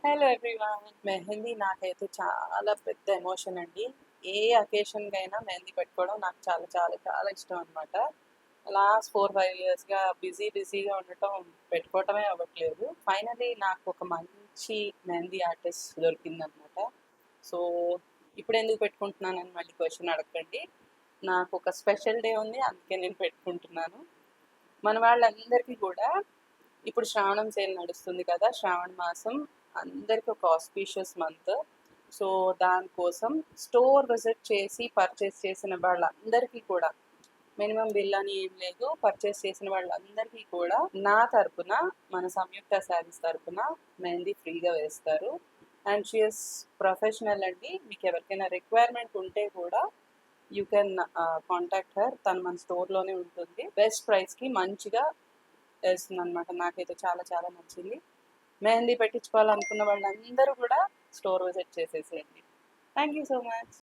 Hello everyone. Mehndi నాకైతే చాలా పెద్ద ఎమోషన్ అండి. ఏ అకేషన్‌కైనా మెహందీ పెట్టుకోవడం నాకు చాలా చాలా చాలా ఇష్టం అనమాట. లాస్ట్ 4, 5 ఇయర్స్‌గా బిజీగా ఉండటం పెట్టుకోవటమే అవ్వట్లేదు. ఫైనల్లీ నాకు ఒక మంచి మెహందీ ఆర్టిస్ట్ దొరికిందనమాట. సో, ఇప్పుడెందుకు పెట్టుకుంటున్నానని మళ్ళీ క్వెషన్ అడగకండి. నాకు ఒక స్పెషల్ డే ఉంది. అందుకే నేను పెట్టుకుంటున్నాను. మన వాళ్ళందరికీ కూడా ఇప్పుడు శ్రావణం సేల్ నడుస్తుంది కదా! శ్రావణ మాసం అందరికి ఒక ఆస్పీషియస్ మంత్. సో, దానికోసం స్టోర్ విజిట్ చేసి పర్చేస్ చేసిన వాళ్ళందరికీ కూడా మినిమమ్ బిల్ అని ఏం లేదు. పర్చేస్ చేసిన వాళ్ళందరికీ కూడా నా తరపున, మన సంయుక్త శారీస్ తరపున మెహందీ ఫ్రీగా వేస్తారు. అండ్ షీ ఈస్ ప్రొఫెషనల్ అండి. మీకు ఎవరికైనా రిక్వైర్మెంట్ ఉంటే కూడా యూ కెన్ కాంటాక్ట్ హర్. తను మన స్టోర్లోనే ఉంటుంది. బెస్ట్ ప్రైస్కి మంచిగా వేస్తుందనమాట. నాకైతే చాలా చాలా నచ్చింది. మెహందీ పెట్టించుకోవాలనుకున్న వాళ్ళందరూ కూడా స్టోర్ విజిట్ చేసేసేయండి. Thank you so much.